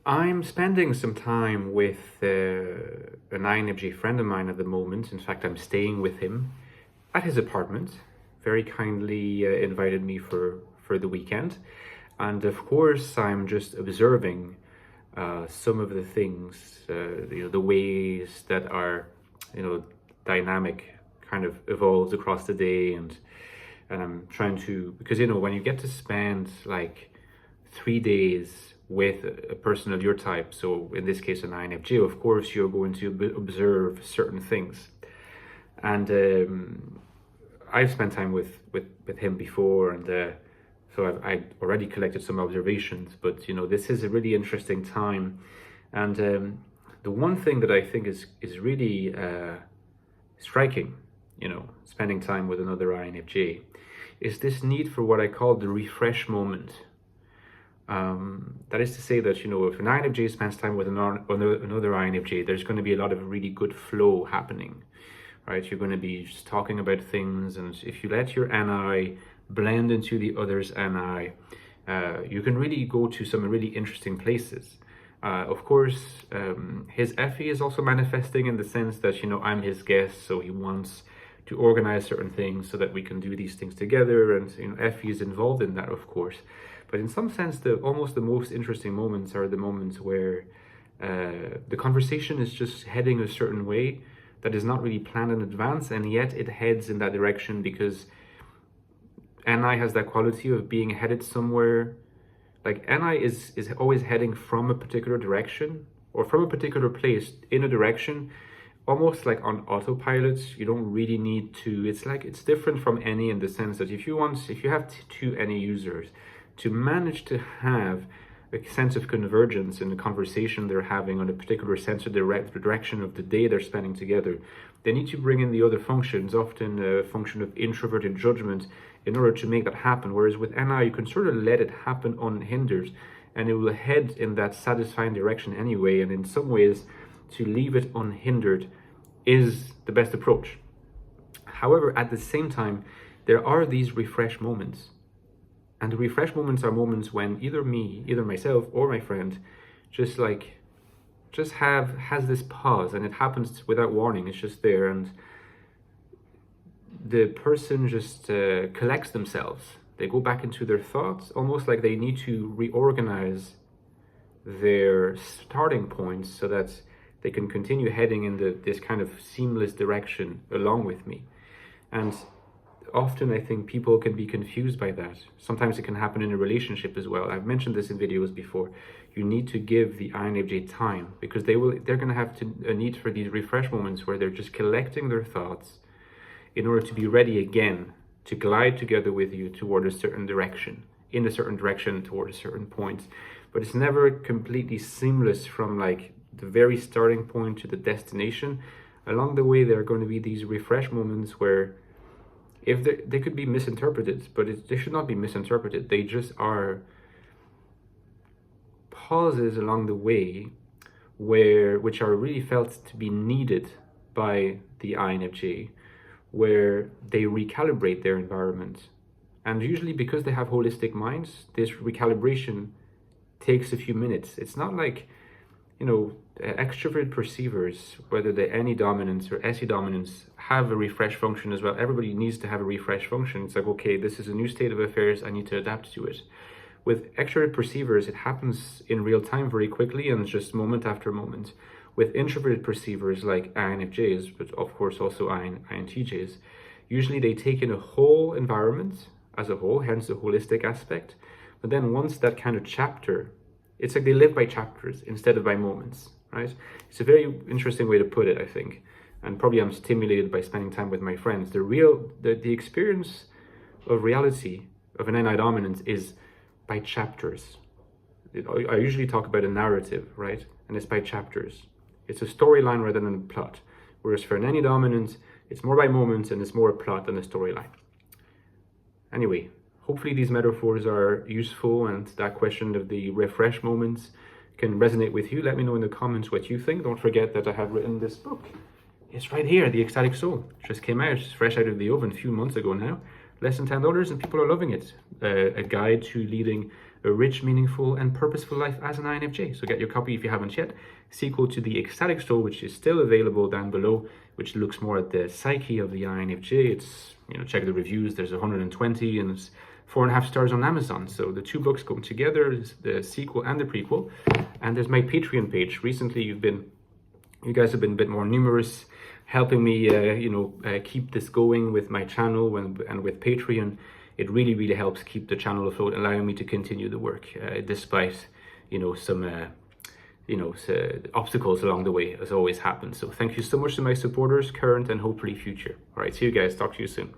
I'm spending some time with an INFJ friend of mine at the moment. In fact, I'm staying with him at his apartment. Very kindly invited me for the weekend. And of course, I'm just observing some of the things, the ways that are, dynamic kind of evolves across the day. And I'm trying to, because, when you get to spend like 3 days with a person of your type, so in this case an INFJ, of course you're going to observe certain things. And I've spent time with him before, and so I've already collected some observations. But this is a really interesting time, and the one thing that I think is really striking, spending time with another INFJ, is this need for what I call the refresh moment. That is to say that, if an INFJ spends time with another INFJ, there's going to be a lot of really good flow happening, right? You're going to be just talking about things, and if you let your NI blend into the other's NI, you can really go to some really interesting places. Of course, his FE is also manifesting in the sense that, I'm his guest, so he wants to organize certain things so that we can do these things together, and FE is involved in that, of course. But in some sense, almost the most interesting moments are the moments where the conversation is just heading a certain way that is not really planned in advance, and yet it heads in that direction because NI has that quality of being headed somewhere. Like NI is always heading from a particular direction or from a particular place in a direction, almost like on autopilot. You don't really need to. It's different from any in the sense that if you have two NI users, to manage to have a sense of convergence in the conversation they're having on a particular sense of the direction of the day they're spending together, they need to bring in the other functions, often a function of introverted judgment, in order to make that happen. Whereas with NI, you can sort of let it happen unhindered, and it will head in that satisfying direction anyway. And in some ways, to leave it unhindered is the best approach. However, at the same time, there are these refresh moments. And the refresh moments are moments when either myself or my friend has this pause, and it happens without warning. It's just there, and the person just collects themselves. They go back into their thoughts, almost like they need to reorganize their starting points so that they can continue heading in this kind of seamless direction along with me. And often I think people can be confused by that. Sometimes it can happen in a relationship as well. I've mentioned this in videos before. You need to give the INFJ time, because they're going to have a need for these refresh moments where they're just collecting their thoughts in order to be ready again to glide together with you toward a certain direction, in a certain direction toward a certain point. But it's never completely seamless from like the very starting point to the destination. Along the way, there are going to be these refresh moments where if they could be misinterpreted, but they should not be misinterpreted. They just are pauses along the way which are really felt to be needed by the INFJ, where they recalibrate their environment. And usually, because they have holistic minds, this recalibration takes a few minutes. It's not like, extrovert perceivers, whether they're NE dominance or SE dominance, have a refresh function as well. Everybody needs to have a refresh function. It's like, okay, this is a new state of affairs, I need to adapt to it. With extrovert perceivers, it happens in real time very quickly and just moment after moment. With introverted perceivers like INFJs, but of course also INTJs, usually they take in a whole environment as a whole, hence the holistic aspect. But then once that kind of chapter, it's like they live by chapters instead of by moments, right? It's a very interesting way to put it, I think. And probably I'm stimulated by spending time with my friends. The experience of reality of an NI dominance is by chapters. I usually talk about a narrative, right? And it's by chapters. It's a storyline rather than a plot. Whereas for an NI dominant, it's more by moments and it's more a plot than a storyline. Anyway, hopefully these metaphors are useful, and that question of the refresh moments can resonate with you. Let me know in the comments what you think. Don't forget that I have written this book. It's right here, The Ecstatic Soul. It just came out, it's fresh out of the oven a few months ago now. Less than $10, and people are loving it. A guide to leading a rich, meaningful, and purposeful life as an INFJ. So get your copy if you haven't yet. Sequel to the Ecstatic Soul, which is still available down below, which looks more at the psyche of the INFJ. It's, check the reviews. There's 120 and it's 4.5 stars on Amazon. So the two books go together, is the sequel and the prequel. And there's my Patreon page. Recently, you guys have been a bit more numerous, helping me, keep this going with my channel and with Patreon. It really, really helps keep the channel afloat, allowing me to continue the work, despite, some, obstacles along the way, as always happens. So thank you so much to my supporters, current and hopefully future. All right, see you guys. Talk to you soon.